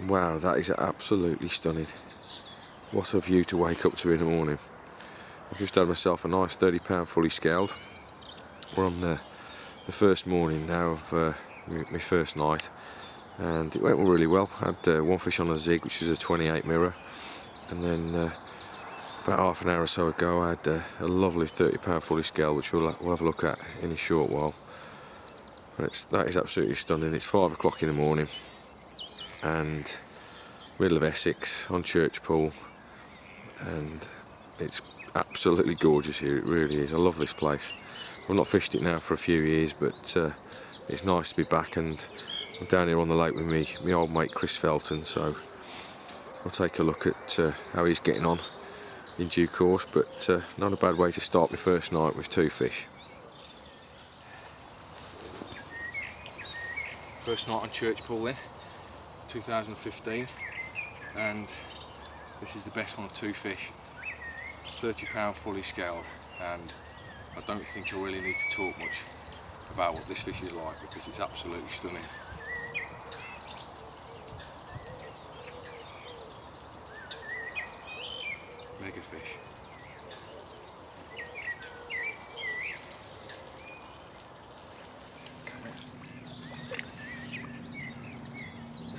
Wow, that is absolutely stunning. What a view to wake up to in the morning. I've just had myself a nice 30-pound fully scaled. We're on the first morning now of my first night, and it went really well. I had one fish on a zig, which is a 28 mirror, and then about half an hour or so ago I had a lovely 30-pound fully scaled, which we'll have a look at in a short while. That is absolutely stunning. It's 5 o'clock in the morning, and middle of Essex on Church Pool, and it's absolutely gorgeous here. It really is. I love this place. I've not fished it now for a few years, but it's nice to be back, and I'm down here on the lake with my old mate Chris Felton, so I'll take a look at how he's getting on in due course, but not a bad way to start my first night with 2 fish. First night on Church Pool then, 2015, and this is the best one of 2 fish, 30-pound fully scaled, and I don't think I really need to talk much about what this fish is like, because it's absolutely stunning. Mega fish.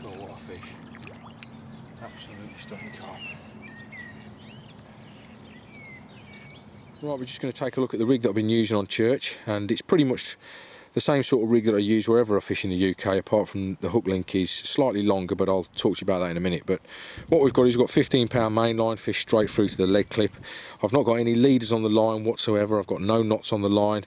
Oh, what a fish. Absolutely stunning carp. Right, we're just going to take a look at the rig that I've been using on Church, and it's pretty much the same sort of rig that I use wherever I fish in the UK, apart from the hook link is slightly longer, but I'll talk to you about that in a minute. But what we've got is we've got 15-pound mainline, fish straight through to the leg clip. I've not got any leaders on the line whatsoever. I've got no knots on the line.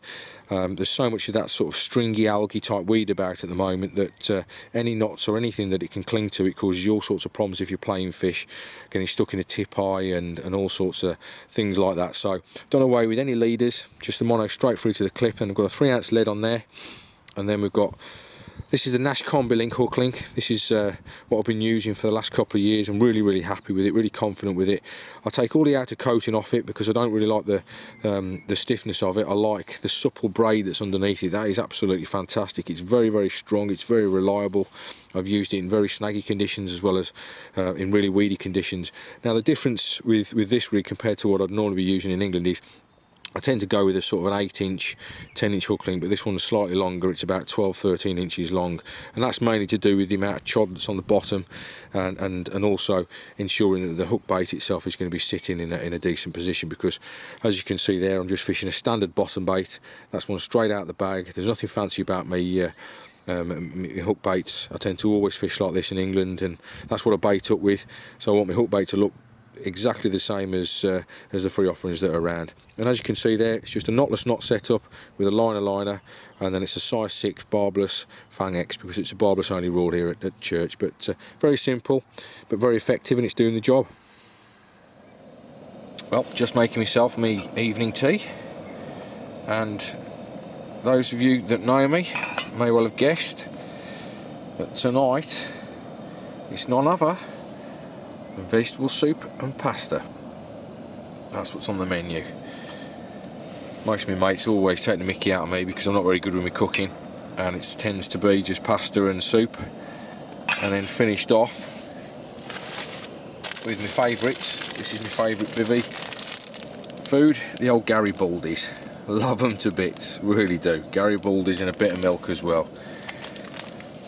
There's so much of that sort of stringy algae type weed about at the moment that any knots or anything that it can cling to, it causes you all sorts of problems if you're playing fish, getting stuck in a tip eye and all sorts of things like that. So done away with any leaders, just the mono straight through to the clip, and I've got a 3-ounce lead on there. And then we've got, this is the Nash Combi Link hook link. This is what I've been using for the last couple of years. I'm really happy with it, really confident with it. I take all the outer coating off it because I don't really like the stiffness of it. I like the supple braid that's underneath it. That is absolutely fantastic. It's very strong, it's very reliable. I've used it in very snaggy conditions as well as in really weedy conditions. Now the difference with this rig compared to what I'd normally be using in England is I tend to go with a sort of an 8-inch, 10-inch hook link, but this one's slightly longer. It's about 12-13 inches long, and that's mainly to do with the amount of chod that's on the bottom, and also ensuring that the hook bait itself is going to be sitting in a decent position, because as you can see there, I'm just fishing a standard bottom bait. That's one straight out of the bag. There's nothing fancy about me hook baits. I tend to always fish like this in England, and that's what I bait up with, so I want my hook bait to look exactly the same as the free offerings that are around. And as you can see there, it's just a knotless knot setup with a liner, and then it's a size 6 barbless Fang X, because it's a barbless only rule here at Church. But very simple but very effective, and it's doing the job. Well, just making myself me evening tea, and those of you that know me may well have guessed that tonight it's none other than vegetable soup and pasta. That's what's on the menu. Most of my mates always take the mickey out of me because I'm not very good with my cooking, and it tends to be just pasta and soup, and then finished off with my favourites. This is my favourite bivvy food, the old Garibaldi's. Love them to bits, really do. Garibaldi's and a bit of milk as well.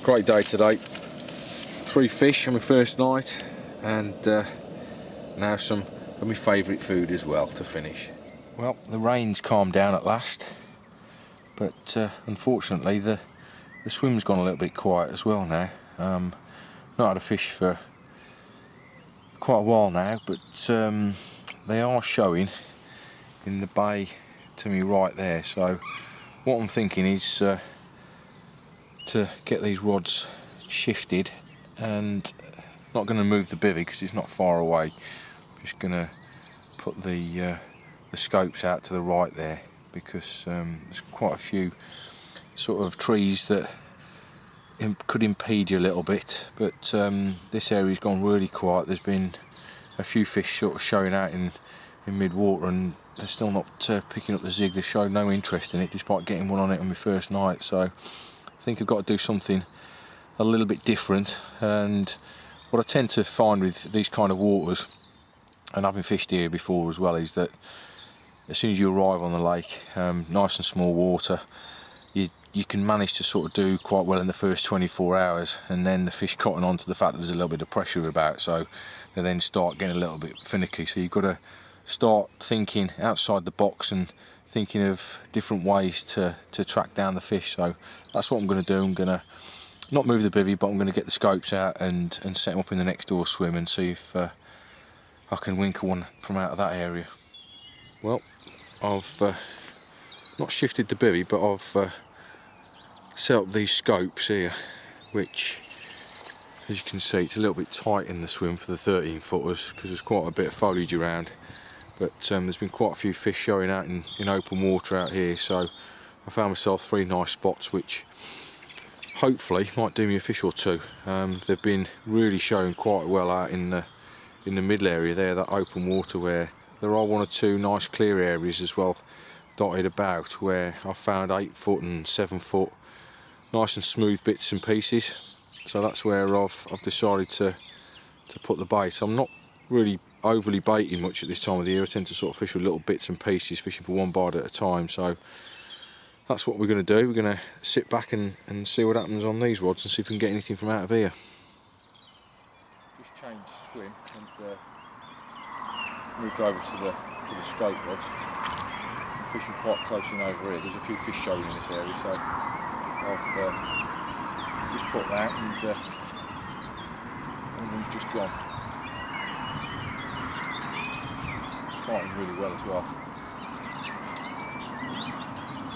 Great day today. 3 fish on my first night, and now some of my favourite food as well to finish. Well, the rain's calmed down at last, but unfortunately the swim's gone a little bit quiet as well now. Not had a fish for quite a while now, but they are showing in the bay to me right there. So what I'm thinking is to get these rods shifted, and not going to move the bivvy because it's not far away. I'm just going to put the scopes out to the right there, because there's quite a few sort of trees that could impede you a little bit, but this area's gone really quiet. There's been a few fish sort of showing out in mid-water, and they're still not picking up the zig. They've shown no interest in it despite getting one on it on my first night. So I think I've got to do something a little bit different, and what I tend to find with these kind of waters, and having fished here before as well, is that as soon as you arrive on the lake, nice and small water, you can manage to sort of do quite well in the first 24 hours, and then the fish cotton on to the fact that there's a little bit of pressure about, so they then start getting a little bit finicky. So you've got to start thinking outside the box and thinking of different ways to track down the fish. So that's what I'm going to do. I'm going to not move the bivvy, but I'm going to get the scopes out and set them up in the next door swim and see if I can winkle one from out of that area. Well, I've not shifted the bivvy, but I've set up these scopes here, which, as you can see, it's a little bit tight in the swim for the 13 footers because there's quite a bit of foliage around, but there's been quite a few fish showing out in open water out here, so I found myself 3 nice spots which hopefully might do me a fish or 2. They've been really showing quite well out in the middle area there, that open water, where there are 1 or 2 nice clear areas as well dotted about, where I found 8 foot and 7 foot nice and smooth bits and pieces. So that's where I've decided to put the bait. I'm not really overly baiting much at this time of the year. I tend to sort of fish with little bits and pieces, fishing for 1 bite at a time. So that's what we're going to do. We're going to sit back and see what happens on these rods and see if we can get anything from out of here. Just changed swim and moved over to the scope rods. I'm fishing quite close in over here. There's a few fish showing in this area, so I've just put that, and one of them's just gone. It's fighting really well as well.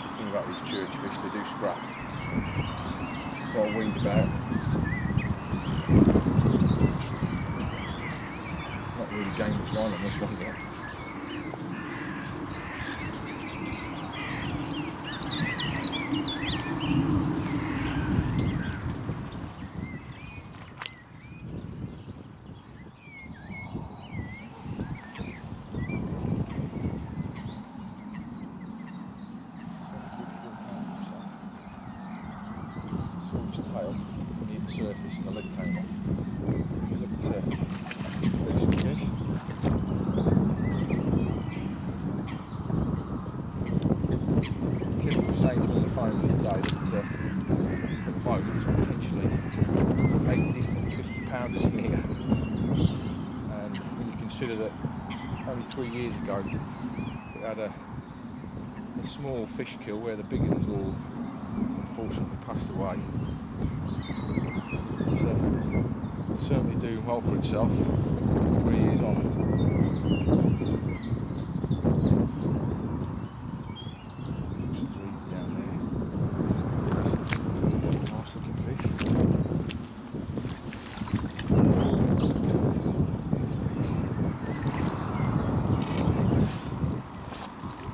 The thing about these church fish, they do scrap. Got a winged about. Not really gained much line on this one yet. Surface and the lid came off. Look at this fish. Kid was saying to me on the phone the other day that at the moment there's potentially 8 different 50 pounders in here, and when you consider that only 3 years ago we had a small fish kill where the big ones all unfortunately passed away. It's certainly doing well for itself 3 years on. Some reeds down there. Nice looking fish.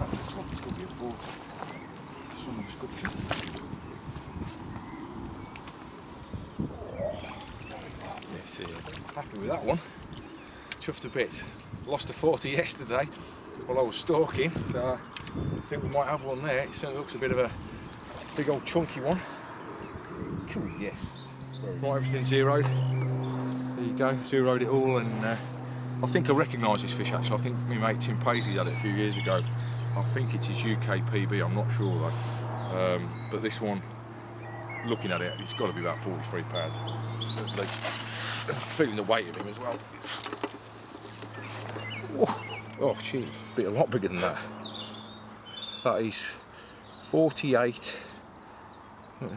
At the top could be a board. Some description. Happy with that one. Chuffed a bit. Lost a 40 yesterday while I was stalking, so I think we might have one there. It certainly looks a bit of a big old chunky one. Cool, yes. Right, everything's zeroed. There you go, zeroed it all, and I think I recognise this fish actually. I think my mate Tim Paisley had it a few years ago. I think it's his UK PB, I'm not sure though. But this one, looking at it, it's got to be about 43 pounds at least. Feeling the weight of him as well. Oh, gee, a lot bigger than that. That is 48. No,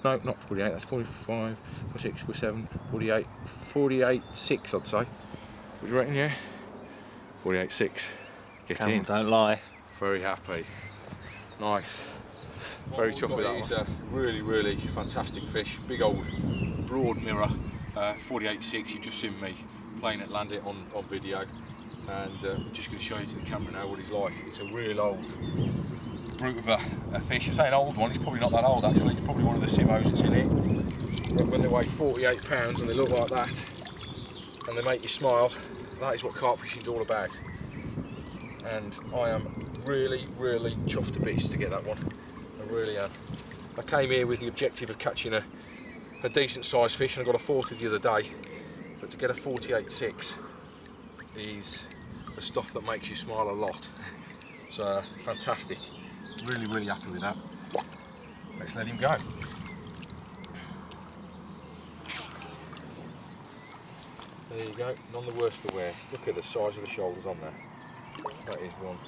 not 48. That's 45, 46, 47, 48, 48.6, I'd say. What do you reckon? Yeah, 48.6. Get in. Don't lie. Very happy. Nice. Very chuffed with that one. He's a really fantastic fish. Big old broad mirror. 48.6, you've just seen me playing at Land It on video, and I'm just going to show you to the camera now what he's like. It's a real old brute of a fish. I say an old one, it's probably not that old actually, it's probably one of the Simmos that's in it. But when they weigh 48 pounds and they look like that, and they make you smile, that is what carp fishing is all about. And I am really chuffed to bits to get that one. I really am. I came here with the objective of catching a decent sized fish, and I got a 40 the other day, but to get a 48.6 is the stuff that makes you smile a lot. So fantastic, really happy with that. Let's let him go. There you go, none the worse for wear. Look at the size of the shoulders on there. That is one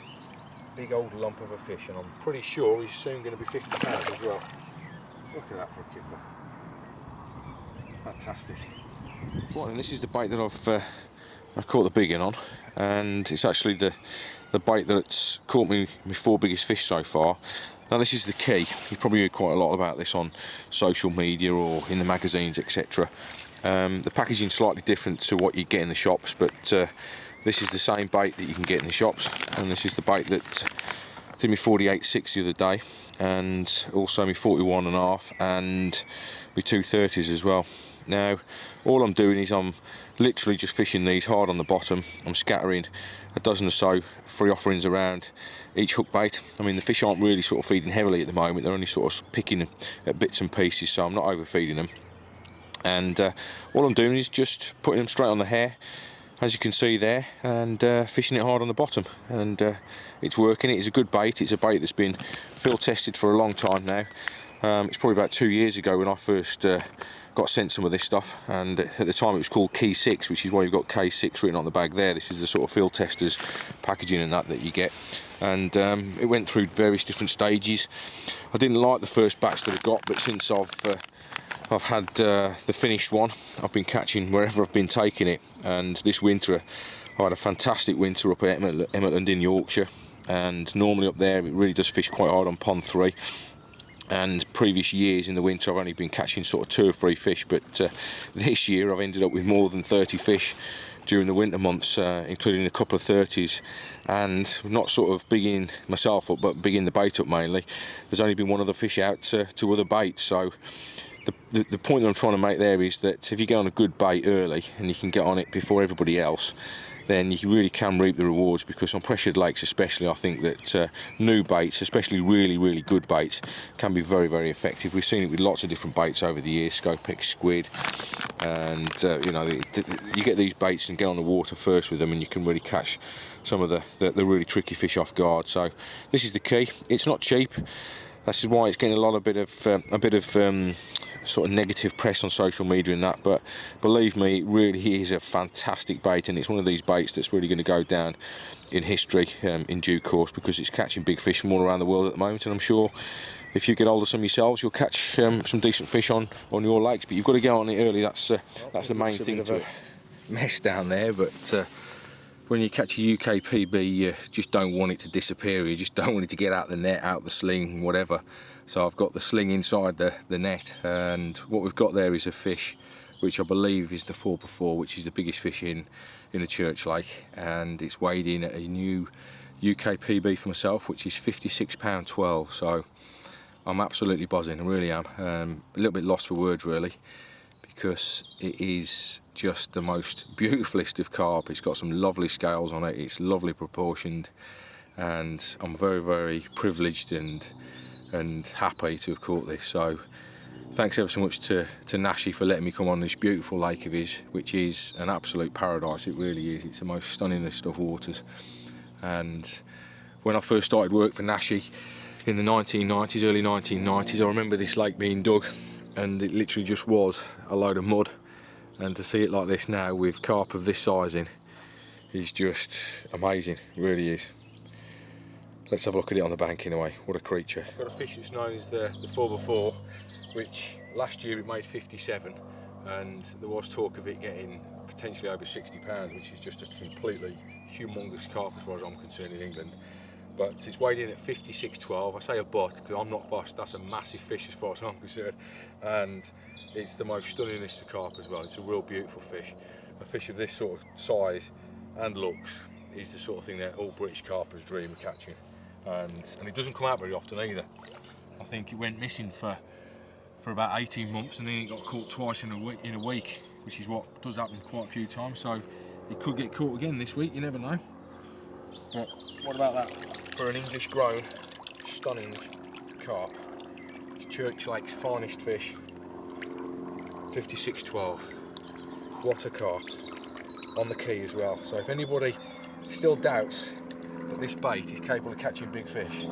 big old lump of a fish, and I'm pretty sure he's soon going to be 50 pounds as well. Look at that for a kipper. Fantastic. Right, and this is the bait that I caught the big one on, and it's actually the bait that's caught me my 4 biggest fish so far. Now this is the key. You've probably heard quite a lot about this on social media or in the magazines, etc. The packaging's slightly different to what you get in the shops, but this is the same bait that you can get in the shops, and this is the bait that did me 48.6 the other day, and also me 41.5 and me 230s as well. Now all I'm doing is I'm literally just fishing these hard on the bottom. I'm scattering a dozen or so free offerings around each hook bait. I mean, the fish aren't really sort of feeding heavily at the moment, they're only sort of picking at bits and pieces, so I'm not overfeeding them. And all I'm doing is just putting them straight on the hair, as you can see there, and fishing it hard on the bottom, and it's working. It is a good bait. It's a bait that's been field tested for a long time now. It's probably about 2 years ago when I first got sent some of this stuff, and at the time it was called Key 6, which is why you've got K6 written on the bag there. This is the sort of field testers packaging and that you get, and it went through various different stages. I didn't like the first batch that I got, but since I've had the finished one, I've been catching wherever I've been taking it, and this winter I had a fantastic winter up at Emmetland in Yorkshire, and normally up there it really does fish quite hard on pond 3, and previous years in the winter I've only been catching sort of 2 or 3 fish, but this year I've ended up with more than 30 fish during the winter months, including a couple of 30s, and not sort of bigging myself up but bigging the bait up mainly. There's only been one other fish out to other baits, so the point that I'm trying to make there is that if you get on a good bait early and you can get on it before everybody else, then you really can reap the rewards, because on pressured lakes especially, I think that new baits, especially really good baits, can be very effective. We've seen it with lots of different baits over the years, Scopex, squid, and you know, you get these baits and get on the water first with them, and you can really catch some of the really tricky fish off guard. So this is the key. It's not cheap. This is why it's getting a bit of sort of negative press on social media and that, but believe me, it really is a fantastic bait, and it's one of these baits that's really going to go down in history in due course, because it's catching big fish from all around the world at the moment, and I'm sure if you get hold of some yourselves, you'll catch some decent fish on your lakes, but you've got to get on it early. That's the main thing to it. Mess down there, but when you catch a UK PB, you just don't want it to disappear. You just don't want it to get out the net, out the sling, whatever. So I've got the sling inside the net, and what we've got there is a fish which I believe is the 4x4, which is the biggest fish in a church lake, and it's weighed in at a new UK PB for myself, which is £56.12. So I'm absolutely buzzing, I really am. A little bit lost for words really, because it is just the most beautifulest of carp. It's got some lovely scales on it, it's lovely proportioned, and I'm very privileged and happy to have caught this. So thanks ever so much to Nashy for letting me come on this beautiful lake of his, which is an absolute paradise. It really is. It's the most stunningest of waters. And when I first started work for Nashy in the 1990s, early 1990s, I remember this lake being dug, and it literally just was a load of mud, and to see it like this now with carp of this size in is just amazing. It really is. Let's have a look at it on the bank in a way. What a creature. I've got a fish that's known as the 4x4, which last year it made 57, and there was talk of it getting potentially over 60 pounds, which is just a completely humongous carp as far as I'm concerned in England. But it's weighed in at 56.12. I say a but because I'm not fussed. That's a massive fish as far as I'm concerned, and it's the most stunningest of carp as well. It's a real beautiful fish. A fish of this sort of size and looks is the sort of thing that all British carpers dream of catching, and it doesn't come out very often either. I think it went missing for about 18 months, and then it got caught twice in a week, which is what does happen quite a few times. So it could get caught again this week, you never know. But what about that for an English grown stunning carp? It's Church Lake's finest fish. 56.12. water carp on the quay as well. So if anybody still doubts that this bait is capable of catching big fish,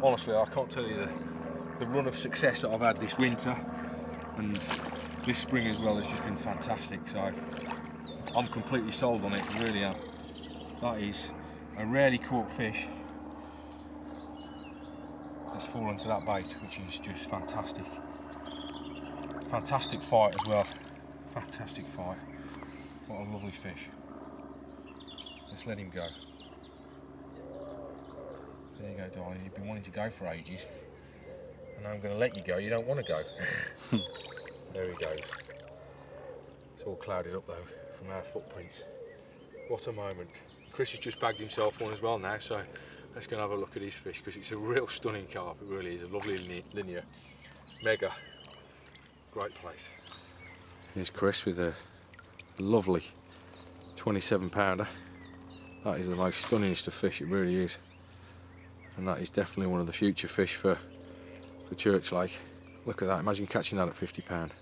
honestly, I can't tell you the run of success that I've had this winter, and this spring as well has just been fantastic. So I'm completely sold on it, really am. That is a rarely caught fish that's fallen to that bait, which is just fantastic. Fantastic fight as well. Fantastic fight. What a lovely fish. Let's let him go. There you go, darling. You've been wanting to go for ages, and I'm going to let you go. You don't want to go. There he goes. It's all clouded up though from our footprints. What a moment. Chris has just bagged himself one as well now, so let's go and have a look at his fish, because it's a real stunning carp. It really is a lovely linear. Mega. Great place. Here's Chris with a lovely 27 pounder. That is the most stunningest of fish, it really is. And that is definitely one of the future fish for Church Lake. Look at that, imagine catching that at 50 pound.